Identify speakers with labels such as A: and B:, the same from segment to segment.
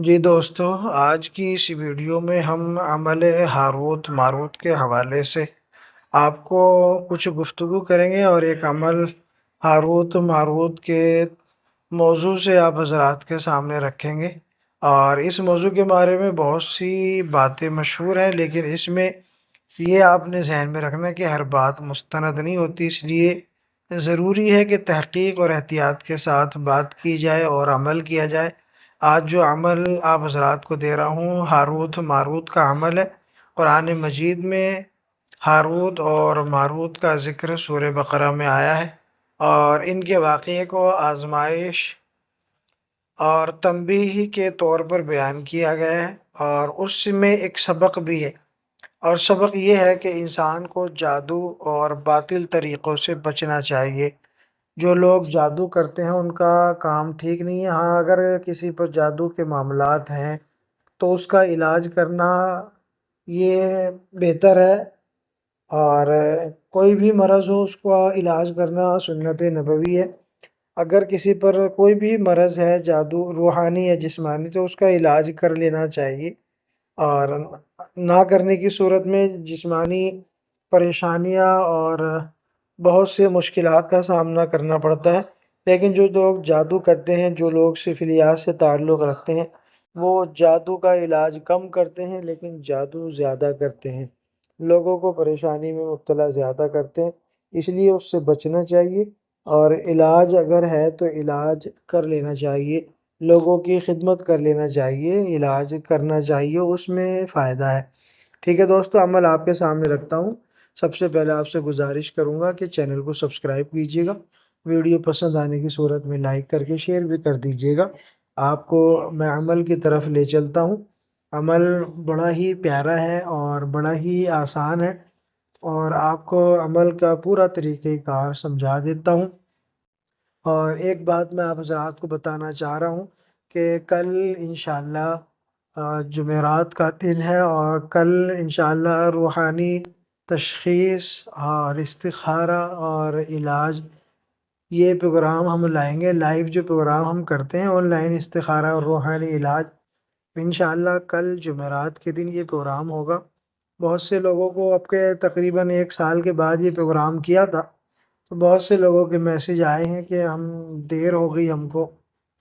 A: جی دوستو، آج کی اس ویڈیو میں ہم عمل ہاروت ماروت کے حوالے سے آپ کو کچھ گفتگو کریں گے، اور ایک عمل ہاروت ماروت کے موضوع سے آپ حضرات کے سامنے رکھیں گے۔ اور اس موضوع کے بارے میں بہت سی باتیں مشہور ہیں، لیکن اس میں یہ آپ نے ذہن میں رکھنا کہ ہر بات مستند نہیں ہوتی، اس لیے ضروری ہے کہ تحقیق اور احتیاط کے ساتھ بات کی جائے اور عمل کیا جائے۔ آج جو عمل آپ حضرات کو دے رہا ہوں ہاروت ماروت کا عمل ہے۔ قرآن مجید میں ہاروت اور ماروت کا ذکر سورہ بقرہ میں آیا ہے، اور ان کے واقعے کو آزمائش اور تنبیہ کے طور پر بیان کیا گیا ہے، اور اس میں ایک سبق بھی ہے، اور سبق یہ ہے کہ انسان کو جادو اور باطل طریقوں سے بچنا چاہیے۔ جو لوگ جادو کرتے ہیں ان کا کام ٹھیک نہیں ہے۔ ہاں، اگر کسی پر جادو کے معاملات ہیں تو اس کا علاج کرنا یہ بہتر ہے، اور کوئی بھی مرض ہو اس کا علاج کرنا سنت نبوی ہے۔ اگر کسی پر کوئی بھی مرض ہے، جادو روحانی یا جسمانی، تو اس کا علاج کر لینا چاہیے، اور نہ کرنے کی صورت میں جسمانی پریشانیاں اور بہت سے مشکلات کا سامنا کرنا پڑتا ہے۔ لیکن جو لوگ جادو کرتے ہیں، جو لوگ سفلیات سے تعلق رکھتے ہیں، وہ جادو کا علاج کم کرتے ہیں لیکن جادو زیادہ کرتے ہیں، لوگوں کو پریشانی میں مبتلا زیادہ کرتے ہیں۔ اس لیے اس سے بچنا چاہیے، اور علاج اگر ہے تو علاج کر لینا چاہیے، لوگوں کی خدمت کر لینا چاہیے، علاج کرنا چاہیے، اس میں فائدہ ہے۔ ٹھیک ہے دوستو، عمل آپ کے سامنے رکھتا ہوں۔ سب سے پہلے آپ سے گزارش کروں گا کہ چینل کو سبسکرائب کیجیے گا، ویڈیو پسند آنے کی صورت میں لائک کر کے شیئر بھی کر دیجیے گا۔ آپ کو میں عمل کی طرف لے چلتا ہوں۔ عمل بڑا ہی پیارا ہے اور بڑا ہی آسان ہے، اور آپ کو عمل کا پورا طریقہ کار سمجھا دیتا ہوں۔ اور ایک بات میں آپ حضرات کو بتانا چاہ رہا ہوں کہ کل انشاءاللہ جمعرات کا دن ہے، اور کل انشاءاللہ روحانی تشخیص اور استخارہ اور علاج، یہ پروگرام ہم لائیں گے۔ لائیو جو پروگرام ہم کرتے ہیں، آن لائن استخارہ اور روحانی علاج، انشاءاللہ کل جمعرات کے دن یہ پروگرام ہوگا۔ بہت سے لوگوں کو اب کے تقریباً 1 سال کے بعد یہ پروگرام کیا تھا، تو بہت سے لوگوں کے میسیج آئے ہیں کہ ہم دیر ہو گئی،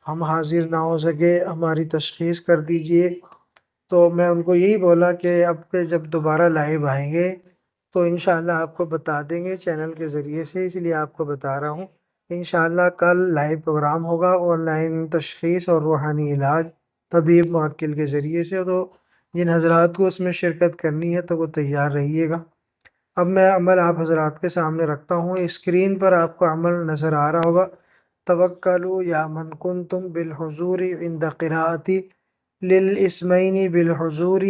A: ہم حاضر نہ ہو سکے، ہماری تشخیص کر دیجئے۔ تو میں ان کو یہی بولا کہ اب کے جب دوبارہ لائیو آئیں گے تو انشاءاللہ آپ کو بتا دیں گے چینل کے ذریعے سے، اس لیے آپ کو بتا رہا ہوں۔ انشاءاللہ کل لائیو پروگرام ہوگا، آن لائن تشخیص اور روحانی علاج طبیب معقل کے ذریعے سے، تو جن حضرات کو اس میں شرکت کرنی ہے تو وہ تیار رہیے گا۔ اب میں عمل آپ حضرات کے سامنے رکھتا ہوں۔ اسکرین پر آپ کو عمل نظر آ رہا ہوگا۔ توکلوا یا من کنتم بالحضور عند قراءتی للاسمین بالحضور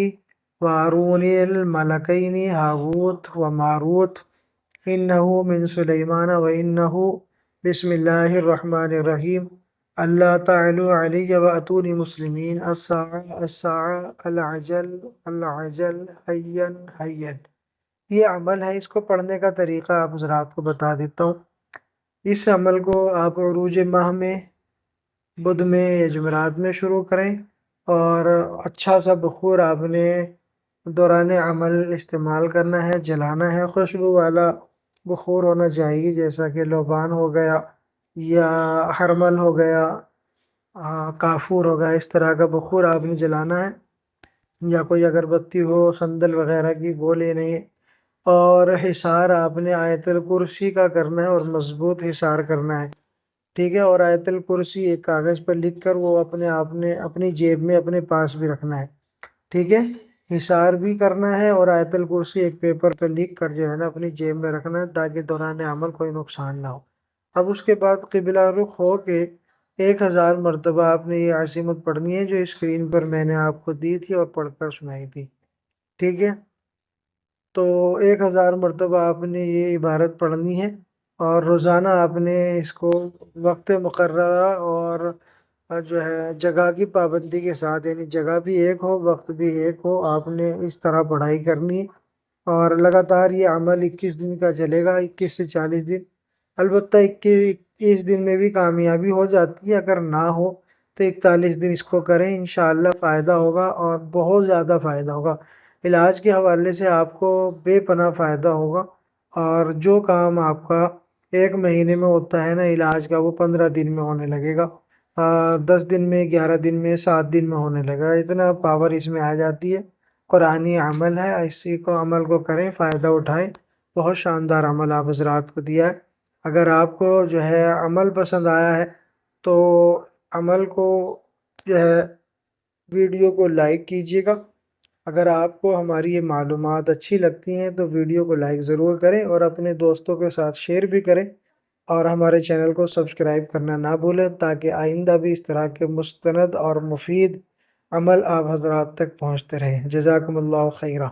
A: وارونی الملکین ہاروت و ماروت انہو من سلیمان و انہو بسم اللہ الرحمن الرحیم اللہ تعالی علی واتونی مسلمین الساعة الساعة العجل العجل حیا حیا۔ یہ عمل ہے، اس کو پڑھنے کا طریقہ آپ حضرات کو بتا دیتا ہوں۔ اس عمل کو آپ عروج ماہ میں، بدھ میں یا جمعرات میں شروع کریں، اور اچھا سا بخور آپ نے دوران عمل استعمال کرنا ہے، جلانا ہے۔ خوشبو والا بخور ہونا چاہیے، جیسا کہ لوبان ہو گیا یا ہرمل ہو گیا، کافور ہو گیا، اس طرح کا بخور آپ نے جلانا ہے، یا کوئی اگربتی ہو سندل وغیرہ کی وہ لینے ہے۔ اور حصار آپ نے آیت الکرسی کا کرنا ہے، اور مضبوط حصار کرنا ہے، ٹھیک ہے۔ اور آیت الکرسی ایک کاغذ پر لکھ کر وہ آپ نے اپنی جیب میں اپنے پاس بھی رکھنا ہے، ٹھیک ہے۔ حصار بھی کرنا ہے، اور آیت الکرسی ایک پیپر پہ لکھ کر جو ہے نا اپنی جیب میں رکھنا ہے، تاکہ دوران عمل کوئی نقصان نہ ہو۔ اب اس کے بعد قبلہ رخ ہو کے 1000 مرتبہ آپ نے یہ عاصمت پڑھنی ہے، جو اسکرین پر میں نے آپ کو دی تھی اور پڑھ کر سنائی تھی، ٹھیک ہے۔ تو 1000 مرتبہ آپ نے یہ عبارت پڑھنی ہے، اور روزانہ آپ نے اس کو وقت مقررہ اور جو ہے جگہ کی پابندی کے ساتھ، یعنی جگہ بھی ایک ہو وقت بھی ایک ہو، آپ نے اس طرح پڑھائی کرنی ہے۔ اور لگاتار یہ عمل 21 دن کا چلے گا، 21 سے 40 دن۔ البتہ 21 دن میں بھی کامیابی ہو جاتی ہے، اگر نہ ہو تو 41 دن اس کو کریں، انشاءاللہ فائدہ ہوگا اور بہت زیادہ فائدہ ہوگا۔ علاج کے حوالے سے آپ کو بے پناہ فائدہ ہوگا، اور جو کام آپ کا 1 مہینے میں ہوتا ہے نا علاج کا، وہ 15 دن میں ہونے لگے گا، 10 دن میں، 11 دن میں، 7 دن میں ہونے لگے گا۔ اتنا پاور اس میں آ جاتی ہے۔ قرآنی عمل ہے، اسی کو عمل کو کریں، فائدہ اٹھائیں۔ بہت شاندار عمل آپ حضرات کو دیا ہے۔ اگر آپ کو جو ہے عمل پسند آیا ہے تو عمل کو جو ہے ویڈیو کو لائک کیجیے گا۔ اگر آپ کو ہماری یہ معلومات اچھی لگتی ہیں تو ویڈیو کو لائک ضرور کریں اور اپنے دوستوں کے ساتھ شیئر بھی کریں، اور ہمارے چینل کو سبسکرائب کرنا نہ بھولیں تاکہ آئندہ بھی اس طرح کے مستند اور مفید عمل آپ حضرات تک پہنچتے رہیں۔ جزاکم اللہ خیرہ۔